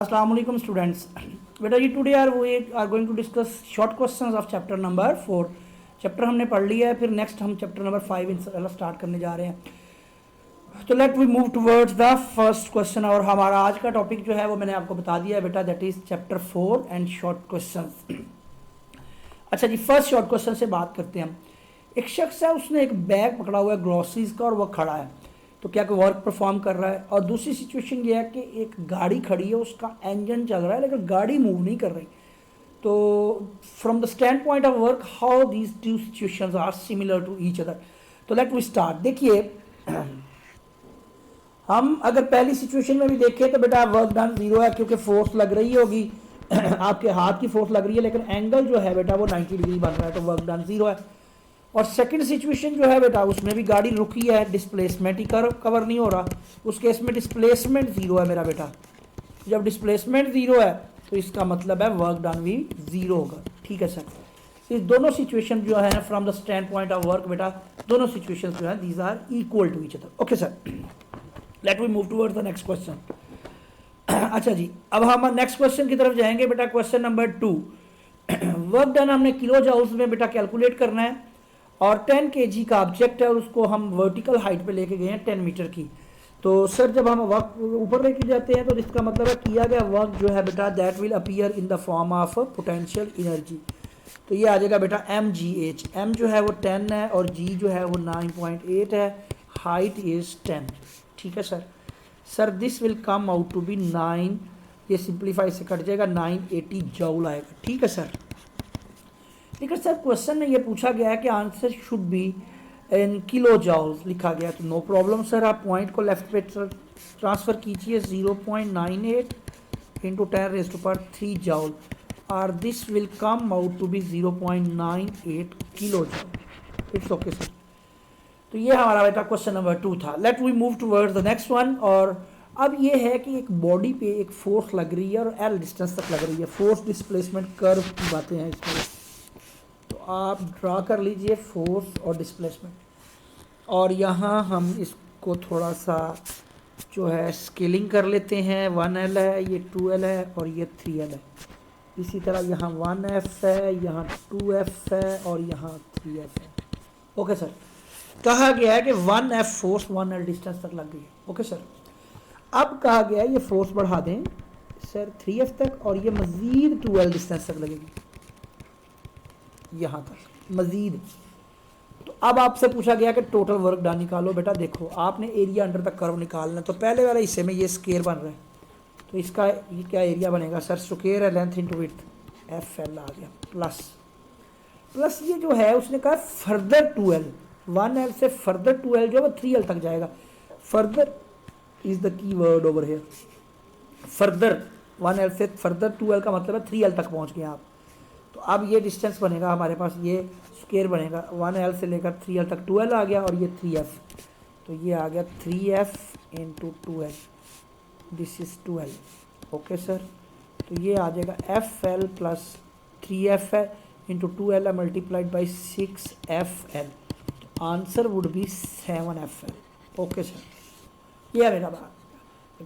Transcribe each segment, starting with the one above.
Assalamu alaikum students. बेटा जी today we are going to discuss short questions of chapter number 4. Chapter हमने पढ़ लिया है, फिर नेक्स्ट हम चैप्टर नंबर 5 इंशाल्लाह स्टार्ट करने जा रहे हैं. तो let we move towards the first question. और हमारा आज का टॉपिक जो है वो मैंने आपको बता दिया है बेटा, that is chapter 4 and short questions. अच्छा जी, फर्स्ट शॉर्ट क्वेश्चन से बात करते हैं हम. एक शख्स है, उसने एक बैग पकड़ा हुआ है ग्रॉसरीज का और वह खड़ा है. तो क्या कोई वर्क परफॉर्म कर रहा है. और दूसरी सिचुएशन ये है कि एक गाड़ी खड़ी है, उसका इंजन चल रहा है लेकिन गाड़ी मूव नहीं कर रही. तो from the stand point of work how these two situations are similar to each other. तो लेट वी स्टार्ट. देखिए, हम अगर पहली सिचुएशन में भी देखें तो बेटा वर्क डन जीरो है, क्योंकि फोर्स लग रही होगी आपके हाथ की फोर्स लग रही है, लेकिन एंगल जो है बेटा वो 90 डिग्री बन रहा है, तो वर्क डन जीरो है. और सेकंड सिचुएशन जो है बेटा, उसमें भी गाड़ी रुकी है, डिस्प्लेसमेंट ही कवर नहीं हो रहा. उस केस में डिस्प्लेसमेंट जीरो है मेरा बेटा. जब डिस्प्लेसमेंट जीरो है तो इसका मतलब है वर्क डन भी जीरो होगा. ठीक है सर. इस दोनों सिचुएशन जो है from the stand point of work बेटा, दोनों सिचुएशन जो है these are equal to each other. Okay sir, let we move towards the next question. अच्छा जी, अब हम नेक्स्ट क्वेश्चन की तरफ जाएंगे बेटा. Question number 2. वर्क डन हमने किलो जॉउल्स में बेटा कैलकुलेट करना है, और 10 kg का ऑब्जेक्ट है और उसको हम वर्टिकल हाइट पे लेके गए हैं 10 मीटर की. तो सर जब हम वर्क ऊपर लेके जाते हैं तो इसका मतलब है किया गया वर्क जो है बेटा that will appear in the form of potential energy. तो ये आ जाएगा बेटा mgh. m जो है वो 10 है और g जो है वो 9.8 है. Height is 10. ठीक है sir. Sir this will come out to be 9, ये सिंप्लीफाई से कट जाएगा, 980 जूल आएगा. ठीक है सर. लेकिन सर क्वेश्चन में ये पूछा गया है कि answer should be in kilo joules लिखा गया. तो नो प्रॉब्लम सर, आप पॉइंट को लेफ्ट पे ट्रांसफ़र कीजिए. 0.98 इंटू 10⁻³ जॉल, और this will come out to be 0.98 kilo joule. It's okay sir. तो ये हमारा बेटा क्वेश्चन नंबर 2 था. Let we move towards the next one. और अब ये है कि एक बॉडी पे एक फोर्स लग रही है और एल डिस्टेंस तक लग रही है. फोर्स डिस्प्लेसमेंट कर्व की बातें हैं इसमें. तो आप ड्रा कर लीजिए फोर्स और डिस्प्लेसमेंट, और यहाँ हम इसको थोड़ा सा जो है स्केलिंग कर लेते हैं. 1L है, ये 2L है और ये 3L है. इसी तरह यहाँ 1F है, यहाँ 2F है और यहाँ 3F है. Okay sir. कहा गया है कि 1F फोर्स 1L डिस्टेंस तक लग गई है. Okay sir. अब कहा गया है ये फोर्स बढ़ा दें सर 3F तक, और ये मज़ीद 2L डिस्टेंस तक लगेगी यहाँ तक मज़ीद. तो अब आपसे पूछा गया कि टोटल वर्क डन निकालो. बेटा देखो, आपने एरिया अंडर द कर्व निकालना है. तो पहले वाले हिस्से में ये स्क्वायर बन रहा है, तो इसका ये क्या एरिया बनेगा सर? स्क्वायर है लेंथ इंटू विड्थ, FL आ गया, प्लस ये जो है उसने कहा फर्दर 2L, 1L से फर्दर 2L जो है वो 3L तक जाएगा. Further is the key word over here. Further 1L से फर्दर 2L का मतलब है 3L तक पहुँच गए आप. तो अब ये डिस्टेंस बनेगा हमारे पास, ये स्क्वायर बनेगा 1L से लेकर 3L तक. 2L आ गया और ये 3F, तो ये आ गया 3F into 2L. This is 2L. Okay sir. तो ये आ जाएगा FL प्लस 3F है इंटू 2L है मल्टीप्लाइड बाई 6FL. तो answer would be 7FL. Okay sir. ये है मेरा बात.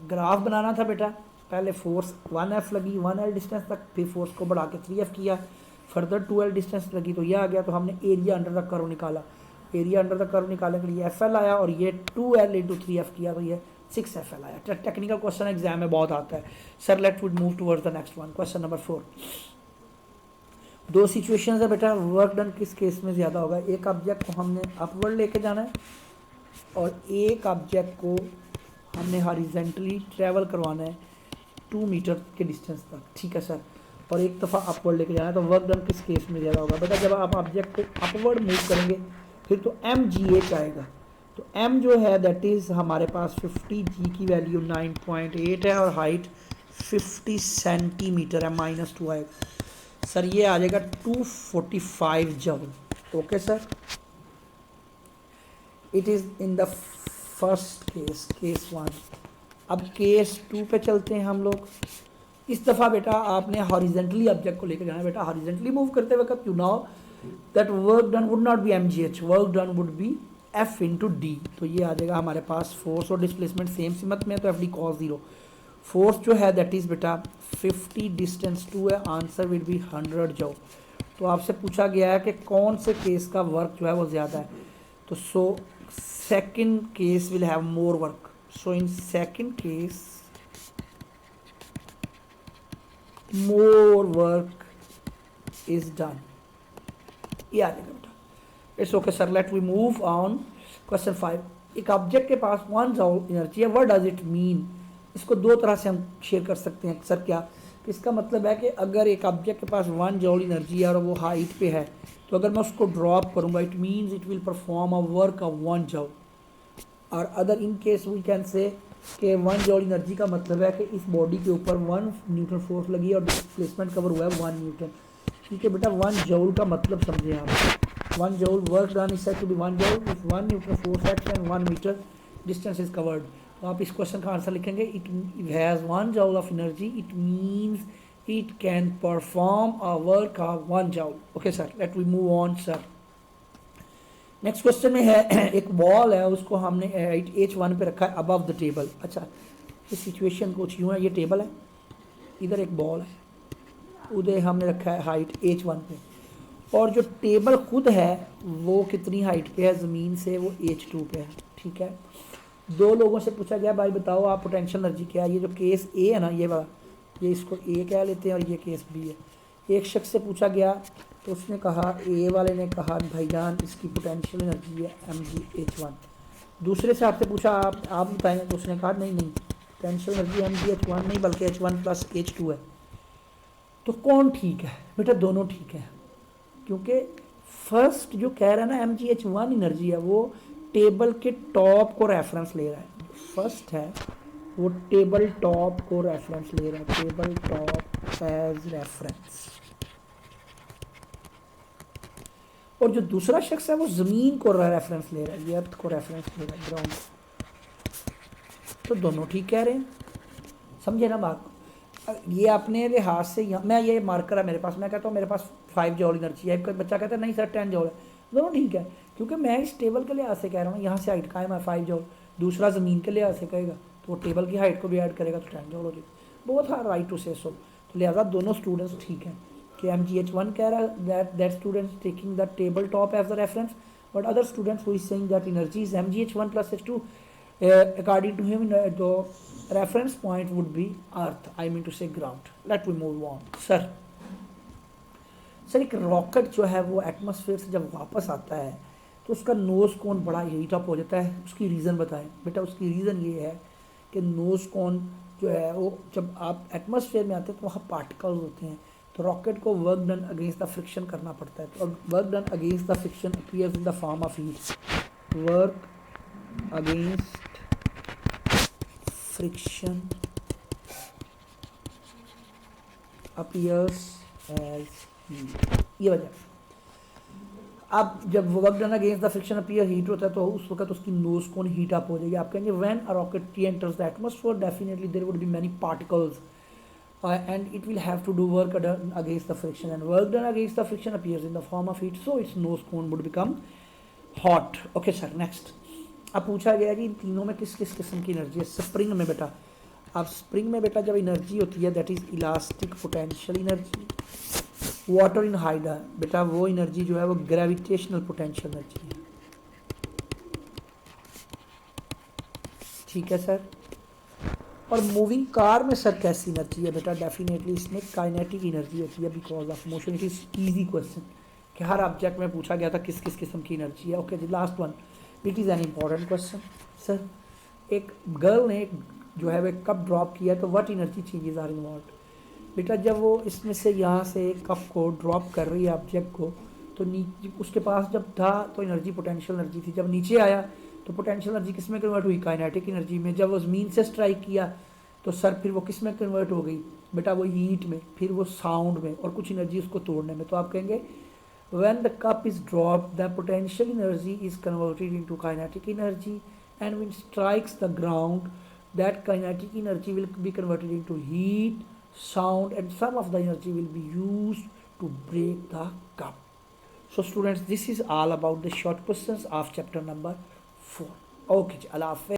ग्राफ बनाना था बेटा. पहले फोर्स 1F लगी 1L डिस्टेंस तक, फिर फोर्स को बढ़ा के 3F किया, फर्दर 2L डिस्टेंस लगी, तो ये आ गया. तो हमने एरिया अंडर द कर्व निकाला. एरिया अंडर द कर्व निकालने के लिए FL आया और ये 2L इंटू 3F किया, तो ये 6FL आया. टेक्निकल क्वेश्चन एग्जाम में बहुत आता है sir. Let would move towards the next one. Question number 4. दो सिचुएशंस है बेटा. वर्क डन किस केस में ज़्यादा होगा? एक ऑब्जेक्ट को हमने अपवर्ड लेके जाना है और एक ऑब्जेक्ट को हमने हॉरिजेंटली ट्रैवल करवाना है 2 मीटर के डिस्टेंस तक. ठीक है सर. और एक दफ़ा अपवर्ड लेके जाना है. तो वर्क डन किस केस में ज़्यादा होगा? बेटा जब आप ऑब्जेक्ट को अपवर्ड मूव करेंगे फिर तो mgh आएगा. तो m जो है दैट इज़ हमारे पास 50, g की वैल्यू 9.8 है और हाइट 50 सेंटीमीटर है, -2 आएगा. सर ये आ जाएगा 245 joule. Okay sir. It is in the first case, case 1. अब केस 2 पे चलते हैं हम लोग. इस दफ़ा बेटा आपने हॉरिजेंटली ऑब्जेक्ट को लेकर जाना है. बेटा हॉरिजेंटली मूव करते वक्त you know that work done would not be mgh, work done would be F into D. तो ये आ जाएगा हमारे पास फोर्स और डिस्प्लेसमेंट सेम सिमत में, तो FD cos 0. फोर्स जो है दैट इज बेटा 50, डिस्टेंस 2 है, आंसर विल बी 100 जॉल। तो आपसे पूछा गया है कि कौन से केस का वर्क जो है वो ज़्यादा है, तो so second case will have more work, so in second case more work is done. ये आ जाएगा बेटा। It's okay sir, let we move on. Question 5, एक ऑब्जेक्ट के पास 1 जॉल एनर्जी है, व्हाट डज इट मीन। इसको दो तरह से हम शेयर कर सकते हैं सर। क्या इसका मतलब है कि अगर एक ऑब्जेक्ट के पास 1 जॉल एनर्जी है और वो हाइट पे है, तो अगर मैं उसको ड्रॉप करूँगा it means it will perform a work of 1 joule. और other in case we can say कि 1 जॉल एनर्जी का मतलब है कि इस बॉडी के ऊपर 1 न्यूटन फोर्स लगी है और डिस्प्लेसमेंट कवर हुआ है 1 न्यूटन। ठीक है बेटा, 1 जॉल का मतलब समझे आप। 1 joule work done is said to be 1 joule with 1 newton force act and 1 metre distance is covered. तो आप इस क्वेश्चन का आंसर लिखेंगे it has 1 joule of energy, it means it can perform a work of 1 joule. Okay sir, let we move on sir. Next question में है एक ball है, उसको हमने हाइट h1 पे रखा है अबव द टेबल। अच्छा, इस सिचुएशन कुछ यूँ है, ये टेबल है, इधर एक बॉल है, उधर हमने रखा है हाइट h1 पे, और जो टेबल खुद है वो कितनी हाइट पे है ज़मीन से, वो h2 पे है। ठीक है, दो लोगों से पूछा गया भाई बताओ आप पोटेंशियल एनर्जी क्या है। ये जो केस ए है ना, ये वाला, ये इसको ए कह लेते हैं और ये केस बी है। एक शख्स से पूछा गया तो उसने कहा, ए वाले ने कहा भाईजान इसकी पोटेंशियल एनर्जी है mgh1। दूसरे से आपसे पूछा आप बताएं, तो उसने कहा नहीं नहीं, पोटेंशियल एनर्जी mgh1 नहीं बल्कि h1 + h2 है। तो कौन ठीक है बेटा? दोनों ठीक है, क्योंकि फर्स्ट जो कह रहा है ना mgh1 एनर्जी है, वो टेबल के टॉप को रेफरेंस ले रहा है। फर्स्ट है वो टेबल टॉप को रेफरेंस ले रहा है, टेबल टॉप एज रेफरेंस। और जो दूसरा शख्स है वो ज़मीन को रेफरेंस ले रहा है, ये अर्थ को रेफरेंस ले रहा है, ग्राउंड। तो दोनों ठीक कह रहे हैं, समझे ना बात। ये अपने लिहाज से मैं ये मार्कर है मेरे पास, मैं कहता हूँ मेरे पास 5 जॉल एनर्जी है, बच्चा कहता है नहीं सर 10 जॉल है। दोनों ठीक है, क्योंकि मैं इस टेबल के लिहाज से कह रहा हूँ, यहाँ से हाइट कायम है 5 जॉल, दूसरा ज़मीन के लिहाज से कहेगा तो वो टेबल की हाइट को भी ऐड करेगा तो 10 जॉल हो जाएगा। बहुत हार राइट टू से सो। तो लिहाजा दोनों स्टूडेंट्स ठीक हैं कि mgh1 कह रहा है that student taking the table top as the reference, but other students who is saying that energy is mgh1 + h2, according to him the reference point would be earth, I mean to say ground. Let we move on sir। Sir एक rocket जो है वो atmosphere से जब वापस आता है तो उसका नोज़ कोन बड़ा हीट अप हो जाता है, उसकी रीज़न बताएं बेटा। उसकी रीज़न ये है कि नोज़ कोन जो है वो जब आप एटमॉस्फेयर में आते हैं तो वहाँ पार्टिकल्स होते हैं, तो रॉकेट को work done against the friction करना पड़ता है। तो work done against the friction appears in the form of heat. Work against friction appears as heat, ये वजह। अब जब work done against the friction appear heat होता है तो उस वक्त उसकी नोज कोन हीट अप हो जाएगी। आप कहेंगे when a rocket enters the atmosphere definitely there would be many particles and it will have to do work done against the friction, and work done against the friction appears in the form of heat, so its nose cone would become hot. Okay sir, next अब पूछा गया कि इन तीनों में किस किस किस्म की एनर्जी है। स्प्रिंग में बेटा, अब स्प्रिंग में बेटा जब एनर्जी होती है that is elastic potential energy. Water इन हाइडा बेटा वो एनर्जी जो है वो ग्रेविटेशनल पोटेंशियल एनर्जी है। ठीक है सर। और मूविंग कार में सर कैसी एनर्जी है बेटा? डेफिनेटली इसमें काइनेटिक एनर्जी होती है because of motion. It is easy question कि हर ऑब्जेक्ट में पूछा गया था किस किस किस्म की एनर्जी है। ओके जी, last one, it is an important question sir. एक गर्ल ने जो है वह कप ड्रॉप किया तो what energy changes are involved. बेटा जब वो इसमें से यहाँ से कप को ड्रॉप कर रही है ऑब्जेक्ट को, तो नीचे उसके पास जब था तो एनर्जी पोटेंशियल एनर्जी थी, जब नीचे आया तो पोटेंशियल एनर्जी किस में कन्वर्ट हुई? काइनेटिक एनर्जी में। जब वो ज़मीन से स्ट्राइक किया तो सर फिर वो किस में कन्वर्ट हो गई बेटा? वो हीट में, फिर वो साउंड में, और कुछ एनर्जी उसको तोड़ने में। तो आप कहेंगे when the cup is drop the potential energy is converted into kinetic energy, and when strikes the ground that kinetic energy will be converted into heat, sound, and some of the energy will be used to break the cup. So students, this is all about the short questions of chapter number 4. Okay, Allah Hafiz.